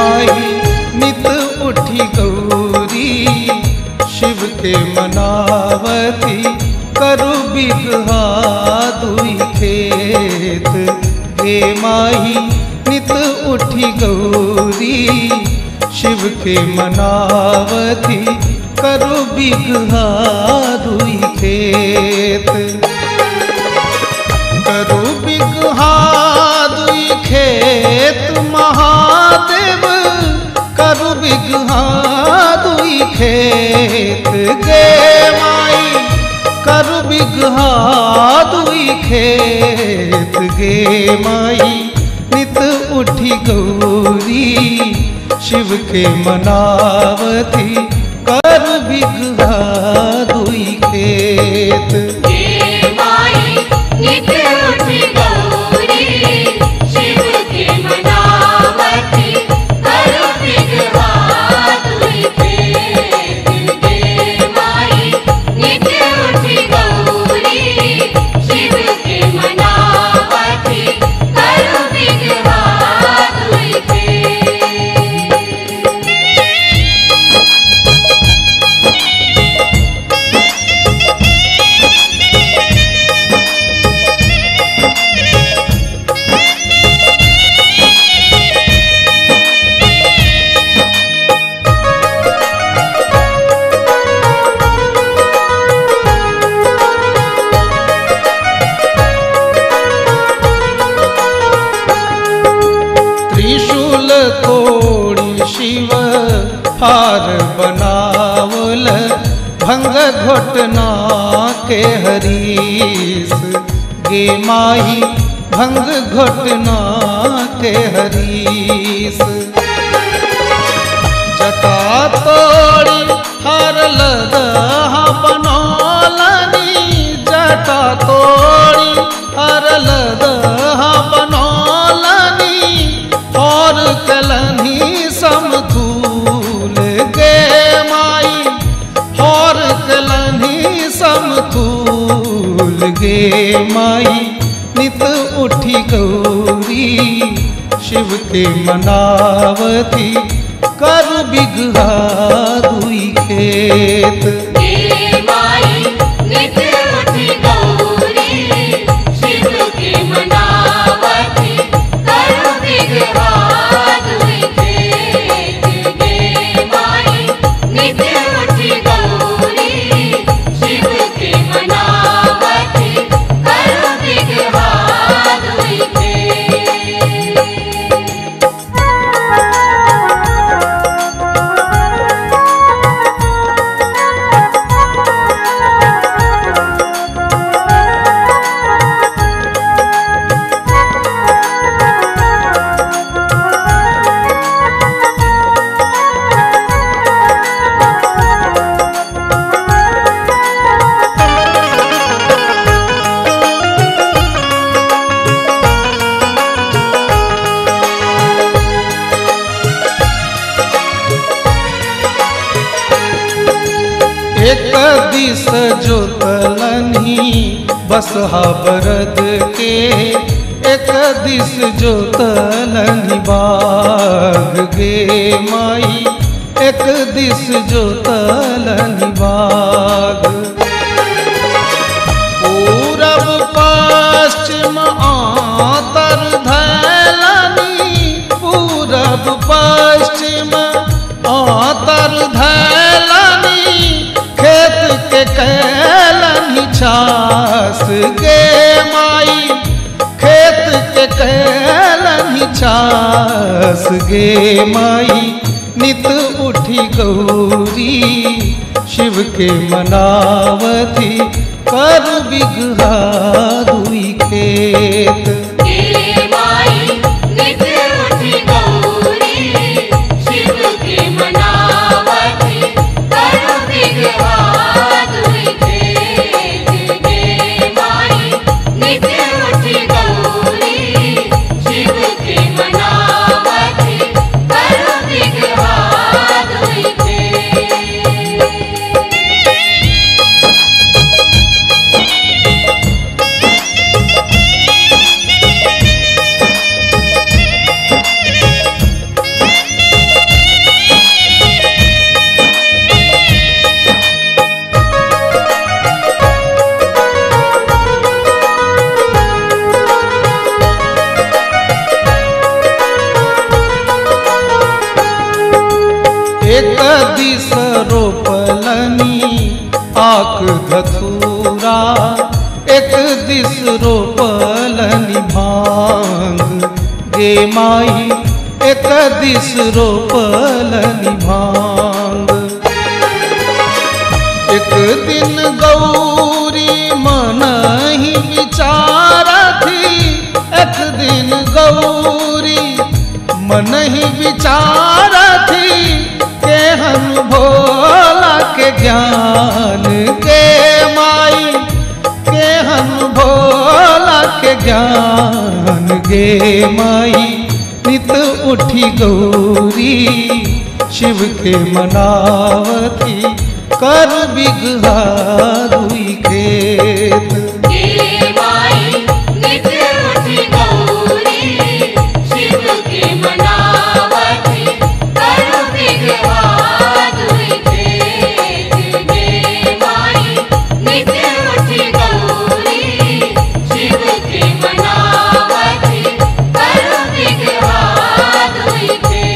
माई नित उठी गौरी शिव के मनावती करु बिगहा दुई खेत। गे माई नित उठी गौरी शिव के मनावती करु बिगहा दुई खेत। करु बिगहा दुई खेत महादेव करु बिगहा दुई खेत। गे माई करु बिगहा दुई खेत। गे माई नित उठी गौरी शिव के मनावती करु बिगहा दुई खेत। गे माई नित उठी गौरी शिव के मनावती करु बिगहा दुई खेत। गे माई नित उठी गौरी शिव के मनावती करु बिगहा दुई खेत। त्रिशूल तोड़ी शिव हार बनावल भंग घोटना के हरीस। गे माई भंग घोटना के हरीस। जटा तोड़ी हार लदहा बनौलनी जटा तोड़ी हार लदहा बनौलनी और कलनी समतूल। गे माई और कलनी समतूल। गे माई नित उठी गौरी शिव के मनावती करु बिगहा दुई खेत। गे माई नित उठी गौरी शिव के मनावती करु बिगहा दुई खेत। गे माई नित उठी गौरी शिव के मनावती करु बिगहा दुई खेत। एक दिस जोतलनी बसहा बरद के एक दिस जोतलनी बाग। गे माई एक दिस जोतलनी बाग। पूरब पश्चिम आतर धैलनी पूरब पश्चिम आतर धैलनी खेत के कैलनी छास। गे माई खेत के कैलनी छास। गे माई नित उठी गौरी शिव के मनावती करु बिगहा दुई खेत। गे माई नित उठी गौरी शिव के मनावती करु बिगहा दुई खेत। गे माई नित उठी गौरी शिव के मनावती करु बिगहा दुई खेत। धतूरा एक दिस रोपलनि भांग गे माई एक दिस रोपलनि भांग। एक दिन गौरी मन ही विचारा थी एक दिन गौरी मन ही विचारा थी केहन भोला के ज्ञान के माई केहन भोला के ज्ञान गे माई। नित उठी गौरी शिव के मनावती कर बिगहा दुई खेत। गे माई नित उठी गौरी शिव के मनावती कर बिगहा दुई खेत। गे माई नित उठी गौरी शिव के मनावती कर बिगहा दुई खेत।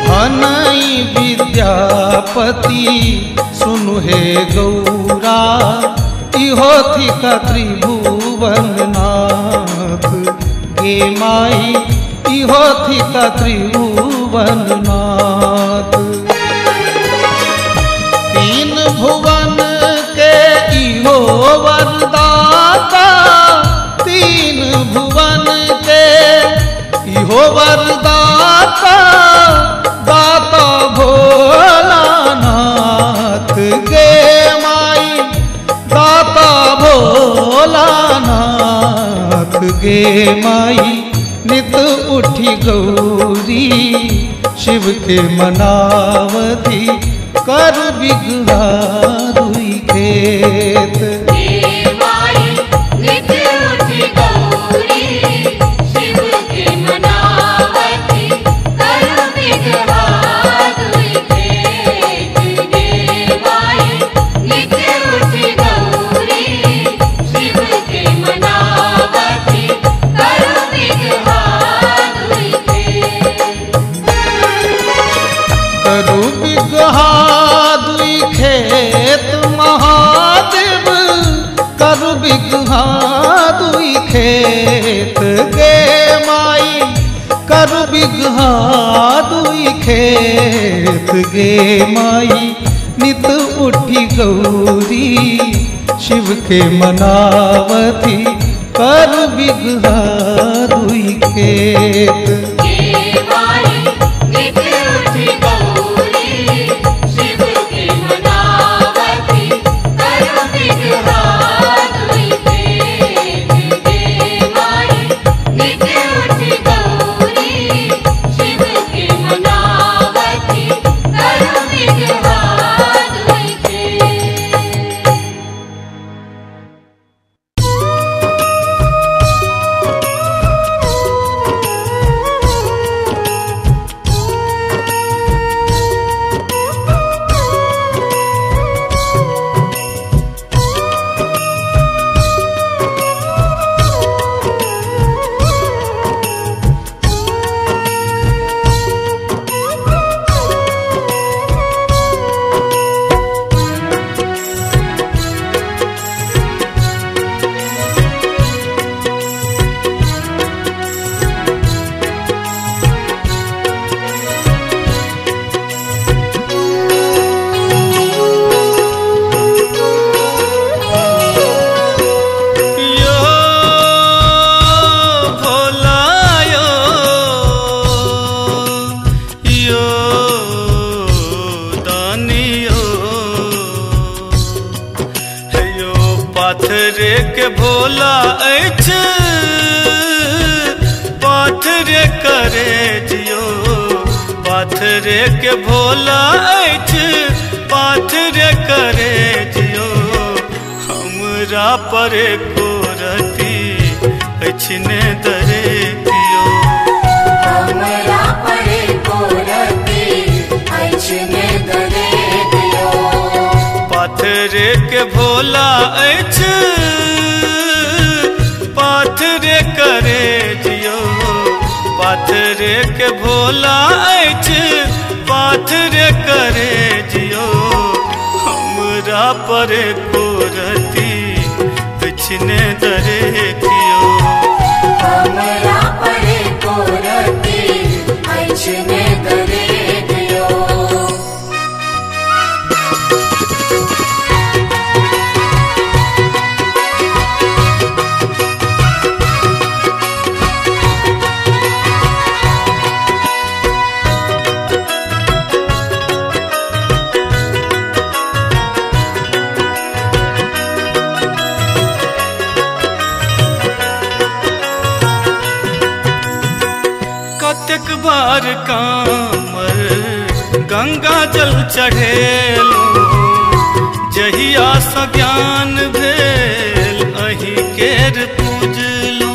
भनई विद्यापति सुनु हे गौरा इहो थी का त्रिभुवन नाथ गे माई इहो थी का त्रिभुवन नाथ। तीन भुवन के इहो वरदाता तीन भुवन के इहो वरदाता दाता भोलानाथ गे माई दाता भोलानाथ गे माई। नित उठी गौरी शिव के मनावती कर बिगहा दुई खेत। गे माई नित उठी गौरी शिव के मनावती कर बिगहा दुई खेत। गे माई नित उठी गौरी शिव के मनावती कर बिगहा दुई खेत। करु बिगहा दुई खेत महादेव करु बिगहा दुई खेत गे माई करु बिगहा दुई खेत गे माई। नित उठी गौरी शिव के मनावती कर बिगहा दुई खेत। गे माई नित उठी गौरी शिव के मनावती कर बिगहा दुई खेत। गे माई नित उठी गौरी शिव के मनावती कर बिगहा दुई खेत। पाथरे के भोला अछि पाथर रे करे जियो पाथरे के भोला पाथरे करे जियो हमरा पर को रती ने दरे कियो हमरा परे कोरती ने दरे दियो पाथरे के भोला पाथरे करे जियो पाथरे के भोला पाथरे करे जियो हमरा पर कोरती ने दरे कियो हमरा परे कोरती ने दरे दियो कतेक बार कामर गंगा जल चढ़ेलो जहिया स ज्ञान भेल अही केर पूजलो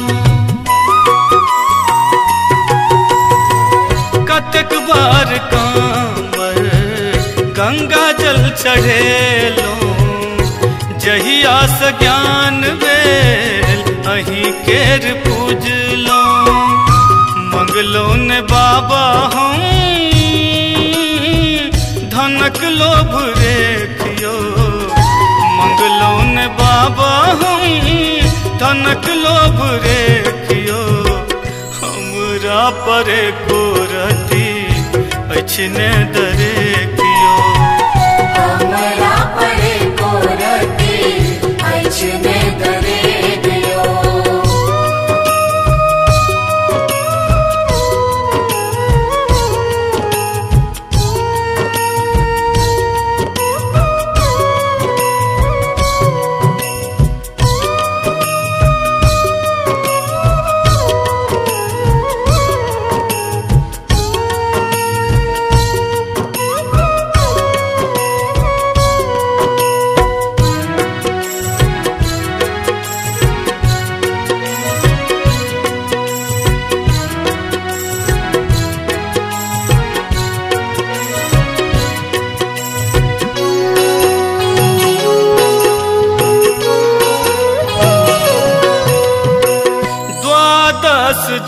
कतेक बार कामर गंगा जल चढ़ेलो जहिया स ज्ञान भेल अही केर पूजलो मंगलो ने बाबा हम धनक लोभ रेखियो मंगलो ने बाबा हम धनक लोभ रेखियो हमरा पर कोरती ने दरे कियो हमरा परे कोरती ने दरे दियो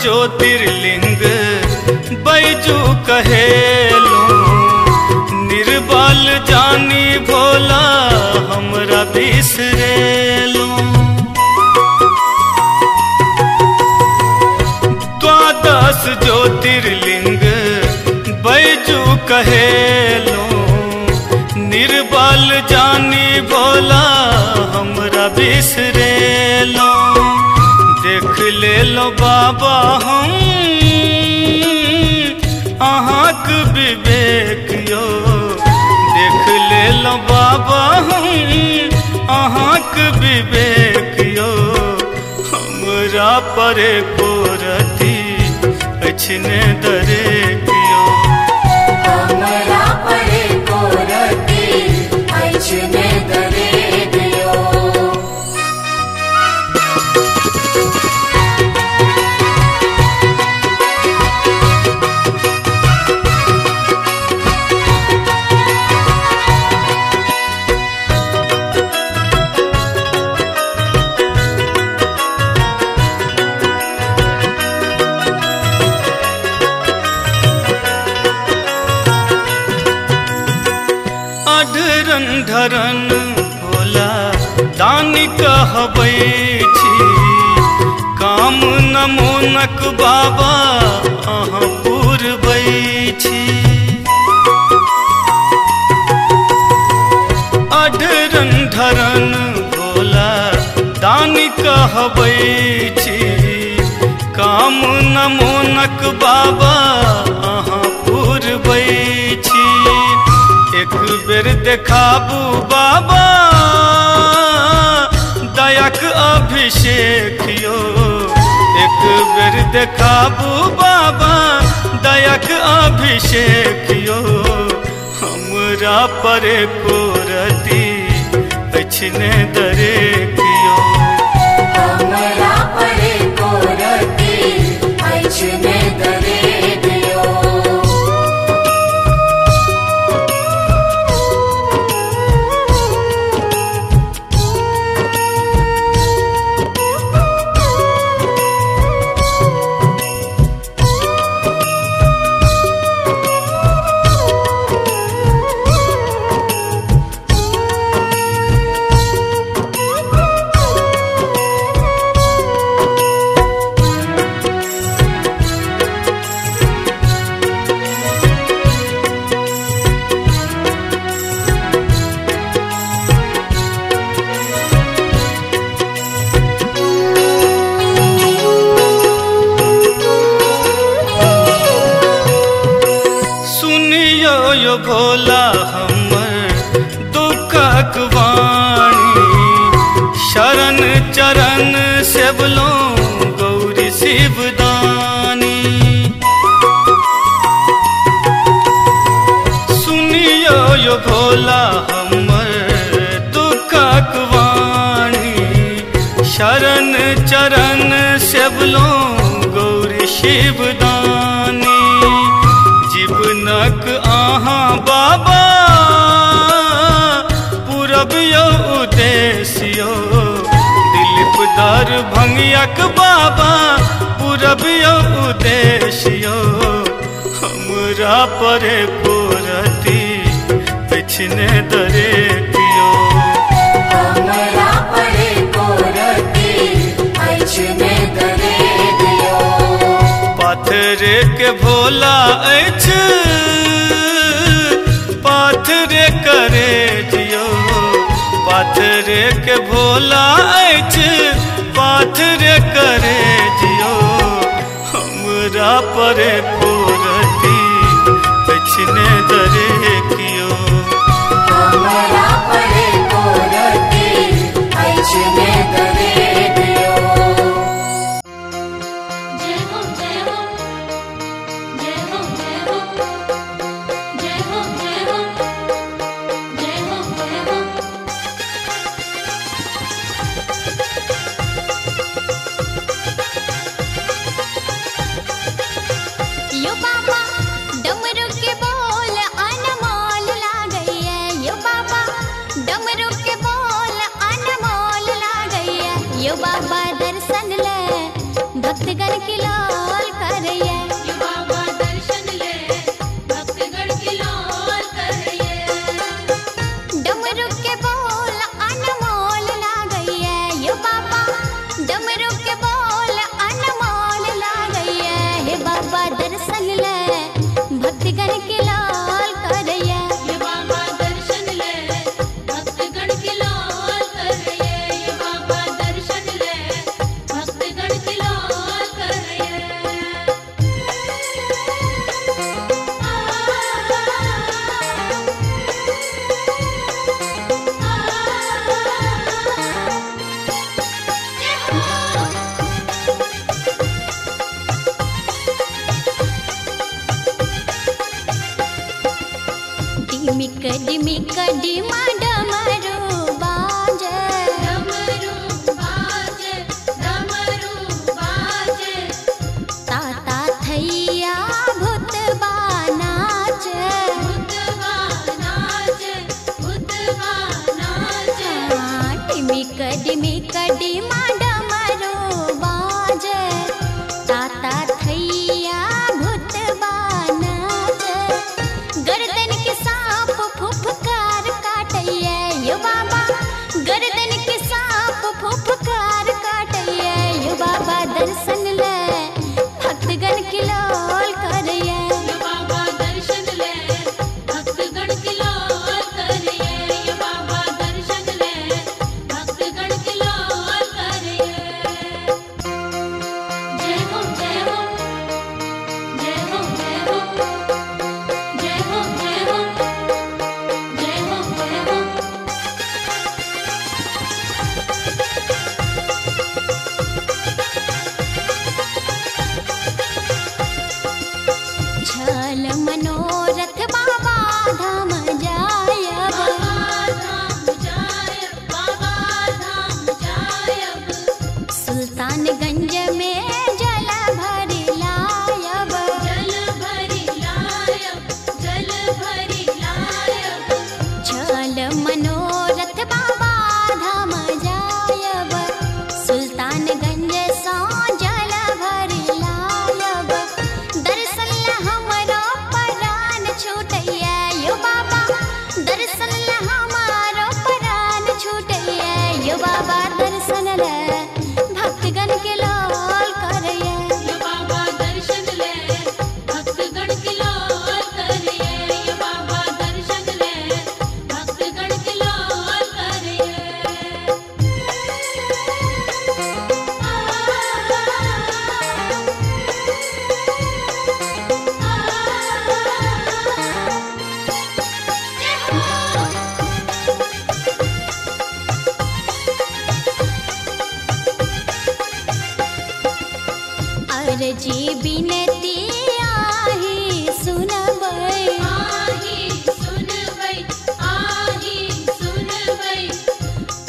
ज्योतिर्लिंग बैजू कहेलो निर्बल जानी भोला हमरा बिसरेलो द्वादश ज्योतिर्लिंग बैजू कहेलो निर्बल जानी भोला हमरा बिसरेलो देख ले लो बाबा हम अहाँक विवेक यो देख ले लो बाबा हम अहाँक विवेक यो हमरा पर कोरती ने दरे कियो हमरा परे कोरती ने दरे दियो धरन भोला दानी कहबै छी काम नमोनक बाबा अहाँ पुरबै छी अढरन धरन भोला दानी कहबै छी काम नमोनक बाबा अहाँ पुरबै छी एक बेर देखाबू बाबा दयाक अभिषेक यो एक बेर देखाबू बाबा दयाक अभिषेकियो हमरा पर को रति पछने दरे कियो हमरा परे को रति ऐछने दरे दियो भोला हमर दुखक वाणी शरण चरण सेवलो गौरी शिवदानी सुनियो यो भोला हमर दुखक वाणी शरण चरण सेवलो गौरी शिवदानी जीवनक आहाँ बाबा पूरब यो उद्देश्यो दिलीप दर भंगियक बाबा पूरब यो उद्देश्यो हमरा परे कोरती पिछने दरे कियो हमरा परे को रति ऐछने दरे दियो पाथर के भोला ऐछ पाथर करे जियो पाथर के भोला ऐछ पाथर करे जियो हमरा परे कोरती पिछने दरे कियो हमरा परे को रति ऐछने दरे दियो जय हो जय हो जय हो जय हो जय हो जय हो जय हो जय हो यो बाबा डमरू के बोल अनमोल लागई है यो बाबा डमरू के बोल अनमोल लागई है यो बाबा दर्शन ले भक्तगण की लाल करैया यो बाबा दर्शन ले भक्तगण की लाल करैया डमरू के बोल अनमोल लागई है यो बाबा डमरू के बोल अनमोल लागई है हे बाबा दर्शन ले भक्तगण की लाल करैया यो बाबा दर्शन ले भक्तगण की लाल करैया यो बाबा दर्शन ले भक्तगण की लाल करैया डिमिक डिमिक डिमा डमरू बाजे ताता थैया भूतबा नाचे डिमिक डिमिक डिमा डमरू बाजे ताता थैया भूतबा नाचे गर्दन के सांप फुफकार काटैया अर्जी बिनती आही सुनबै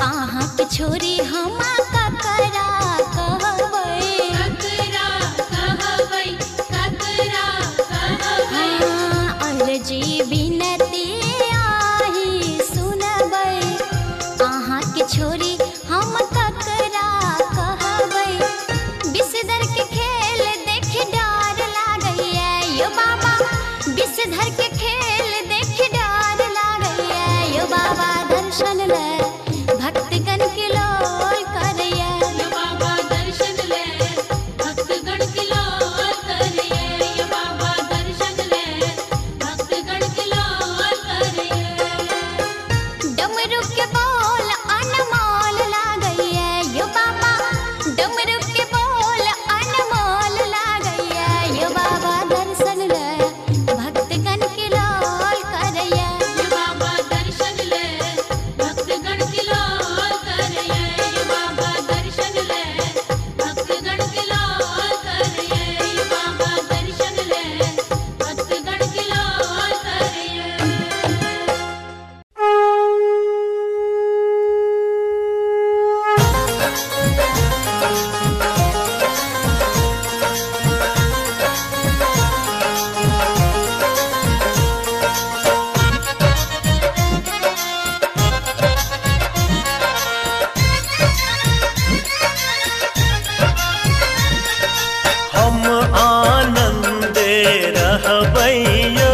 अहाँके छोरी हम ककरा कहबै अर्जी बिनती आही सुनबै अहाँके छोरी हम ककरा कहबै विषधर के खेल देख डर लागैया यो बाबा विषधर के खेल देख डर लागैया यो बाबा दर्शन ले भक्तगण के लोल करैया यो बाबा दर्शन ले भक्तगण के लोल करैया यो बाबा दर्शन ले भक्तगण के लोल करैया डमरू के बोल अनमोल लागैया यो बाबा डमरू के बोल अनमोल लागैया यो बाबा दर्शन ले भक्तगण के लोल करैया यो बाबा दर्शन ले भक्तगण के लोल करैया यो बाबा दर्शन ले भक्तगण के लोल करैया यो बाबा दर्शन ले भक्तगण के लोल करैया हम आनंदे रहबैयो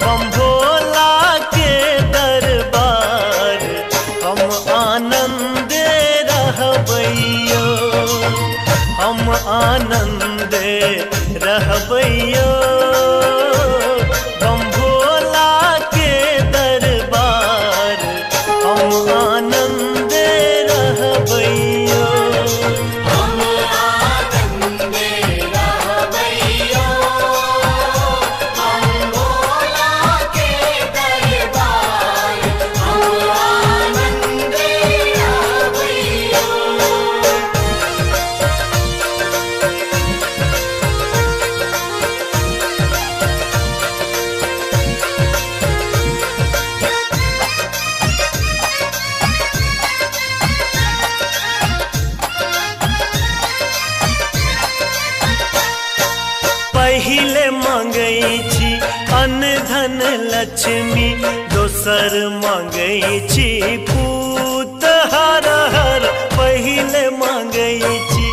बम भोला के दरबार हम आनंदे रहबैयो हम आनंदे रहबैयो बम भोला के दरबार हम आनंदे रहबैयो पहिले मांगै छी अन्न धन लक्ष्मी दोसर मांगै छी पूत हर हर पहिले मांगै छी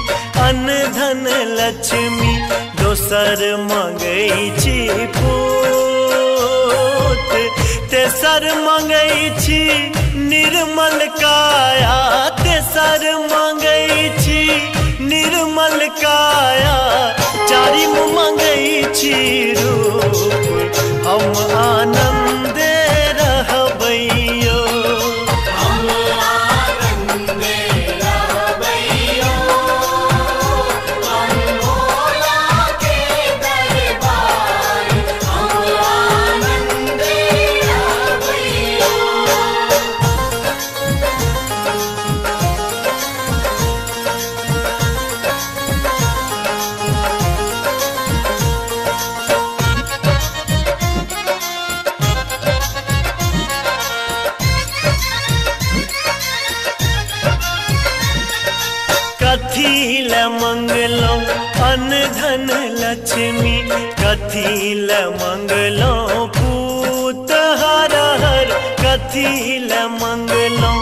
अन्न धन लक्ष्मी दोसर मांगै छी पूत तेसर मांगै छी निर्मल काया तेसर मांगै छी निर्मल काया चारिम मांगै छी रूप हम आनंदे रहबैयो हम आनंदे रहबैयो हम भोला के दरबार हम आनंदे रहबैयो कथी ल मंगलो अन्न धन लक्ष्मी कथी ल मंगलो पूत हर हर कथी ल मंगलो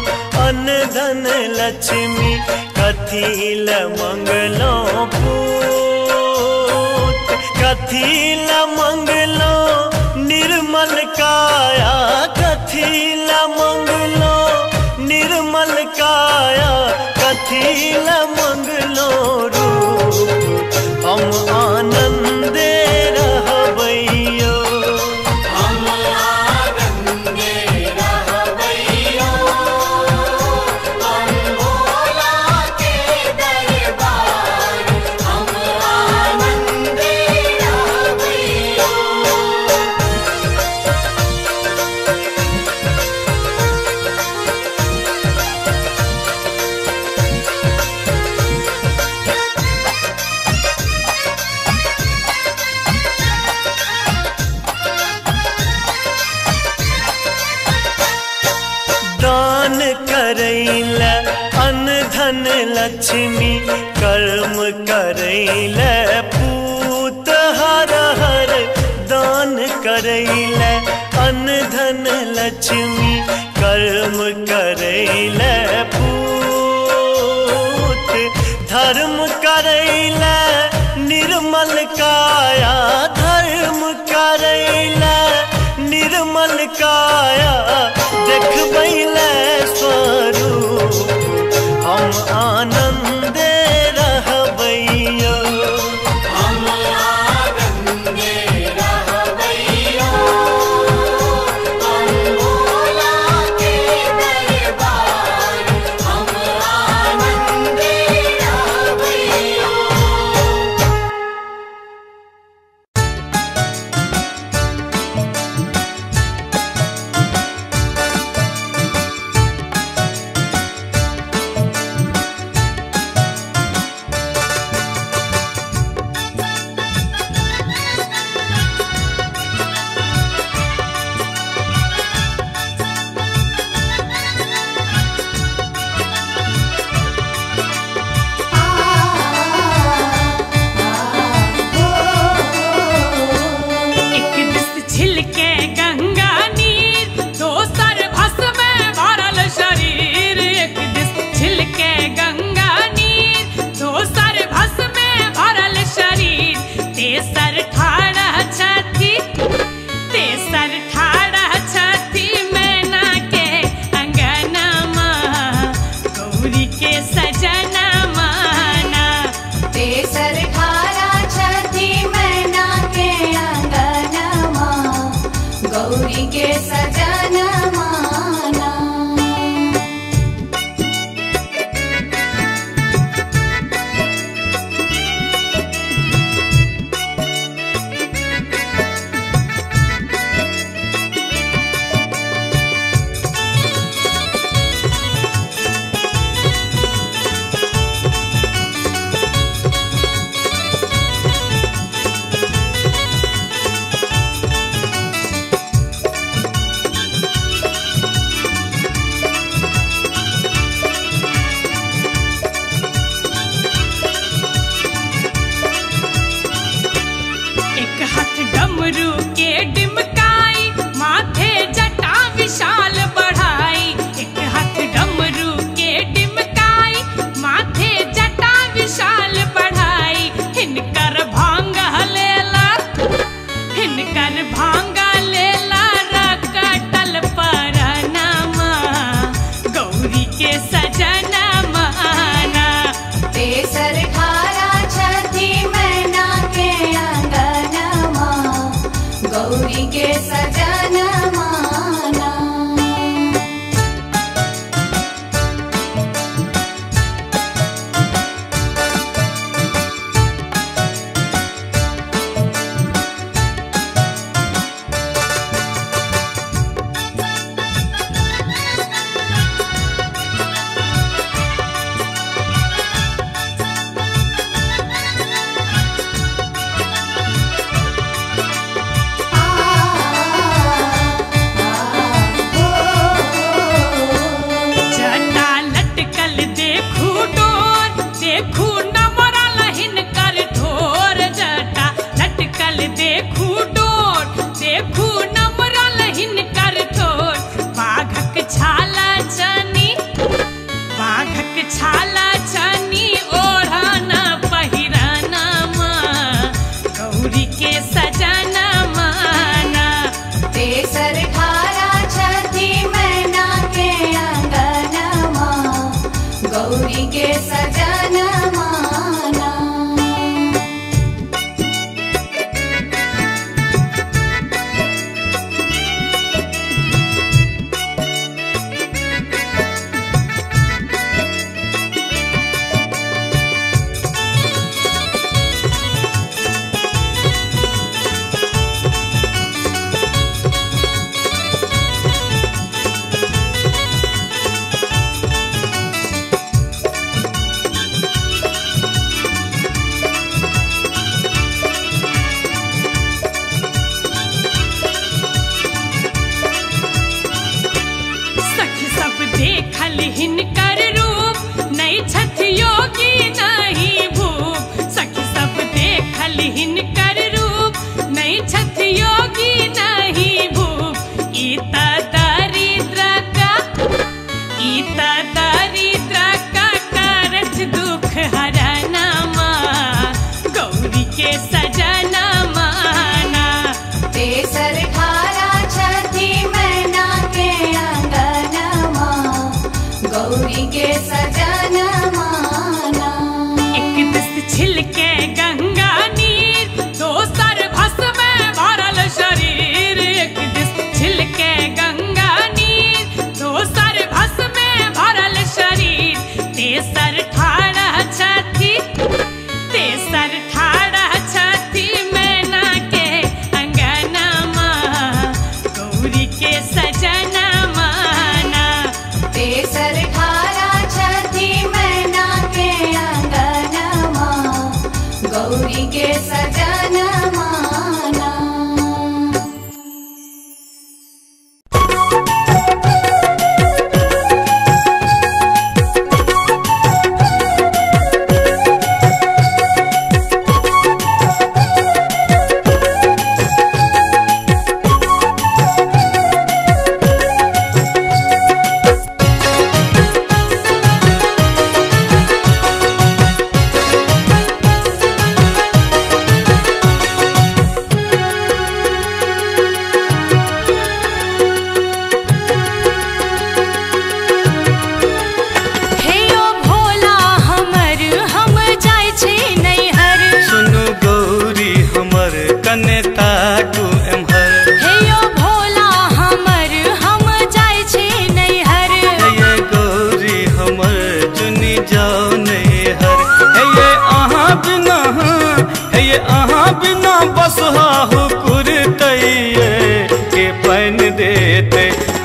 अन्न धन लक्ष्मी कथी ल मंगलो पूत कथी ल मंगलो निर्मल काया कथी ल मंगलो निर्मल काया कथी ल मंगलो रूप हम आनंदे रहबैयो हम आनंदे रहबैयो हम भोला के दरबार हम आनंदे रहबैयो करैल अन्न धन लक्ष्मी कर्म करैल पूत हर हर दान करैल अन्न धन लक्ष्मी कर्म करैल पूत धर्म करैल निर्मल काया धर्म करैल निर्मल काया देखबैल स्वरूप हम आनंदे रहबैयो हम आनंदे रहबैयो हम भोला के दरबार हम आनंदे रहबैयो।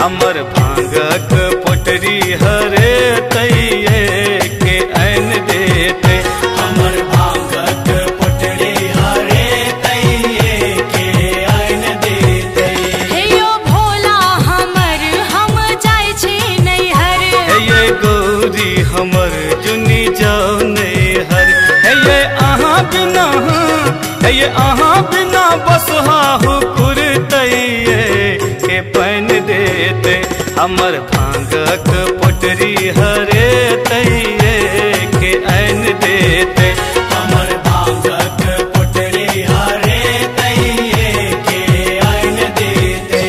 हमर भांगक पोटरी हरे तैये के आन देते हमर भांगक पोटरी हरे तैये के आन देते हे यो भोला हमर हम जाय छी नैहर हे ये गौरी हमर जुनी जाओ नैहर हे ये अहाँ बिना बसहा हुकुर तैये के पान देते हमर भांगक पोटरी हरे तैये के आन देते हमर भांगक पोटरी हरे तैये के आन देते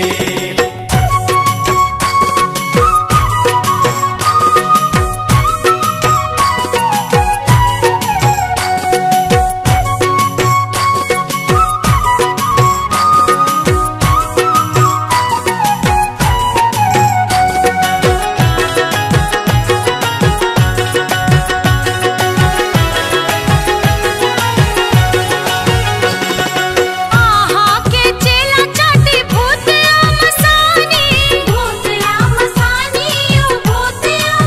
आहा के चेला चाटी भूत मसानी भूत मसानी ओ भूत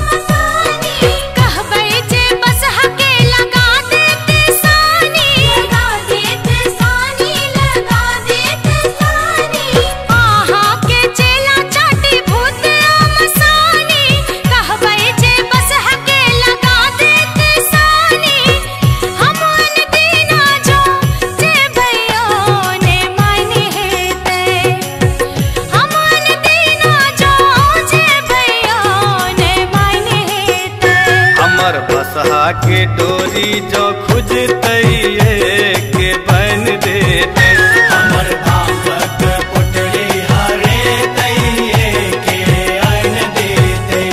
मसानी कहबै जे बस हके लगा देते सानी लगा देते सानी लगा देते सानी आहा के चेला चाटी भूत मसानी कहबै जे बस हके लगा देते सानी हम अन दीना जो जे भयो ने माने हेते हम अन दीना जो जे भयो ने माने हेते हमर बसहा के डोरी जो खुजतैये के बन देते हमर भांगक पोटरी हरे तैये के आन देते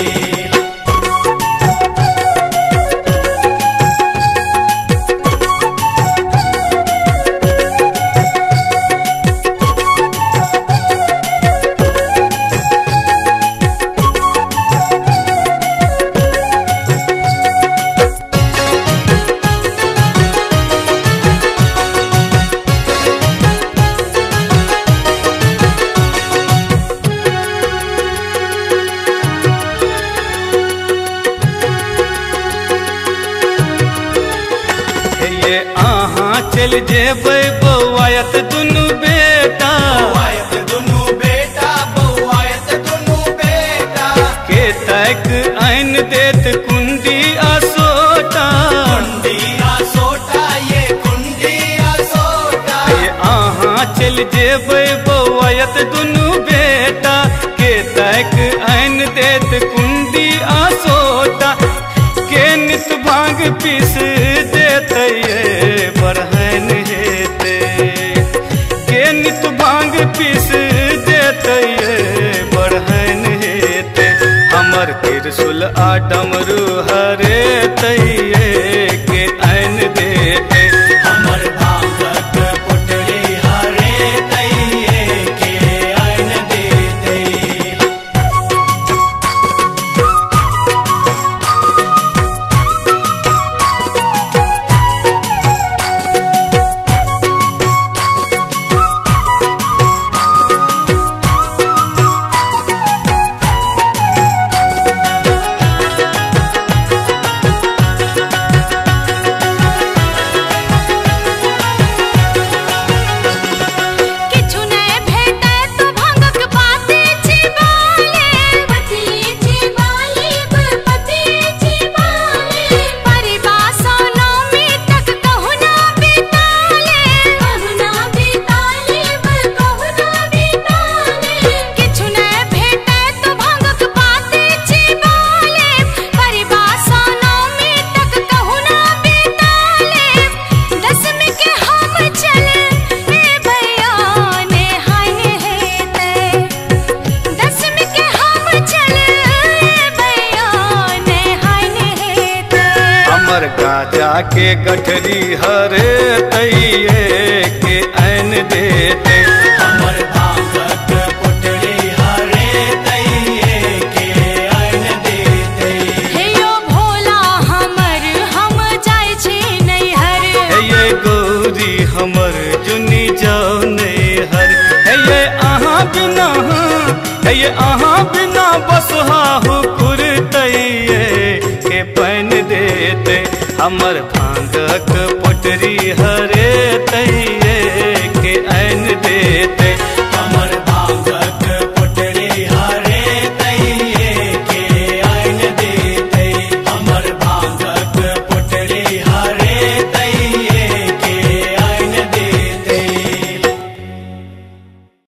हे ये अहाँ चल जेबै बौआयत दुनू बेटा बौआयत दुनू बेटा बौआयत दुनू बेटा के तक आन देत कुंडी असोटा कुंडिया सोटा ये कुंडिया सोटा ये अहाँ चल जेबै बौआयत दुनू बेटा के तक आन देत कुंडी असोटा के नित भांग पीस देते ये बरहन हेते के नित भांग पीस देते ये बरहन हेते हमर त्रिशूल आ डमरू हरे तैये के आन देते हमर भांगक पोटरी हरे तैये के आन देते किछु नहि भेटै तो भांगक पाते चिबाले पति चिबाले पति चिबाले परिवासो नौमी तक कहुना बिताले कहुना बिताले किछु नहि भेटै तो भांगक पाते चिबाले परिवासो नौमी तक कहुना बिताले दसमी के हम चले हे भयो ने हाने हेते दसमी के हम चले हे भयो ने हाने हेते हमर गाजा के गठरी हरे तैये के आन देते हमर भांगक पोटरी हरे तैये के आन देते हे यो भोला हमर हम जाय छी नैहर हे ये गौरी हमर जुनी जाओ नैहर हे ये अहाँ बिना है ये अहाँ बिना बस हाहू खुरतैये के पैन देते हमर भांगक पोटरी हरे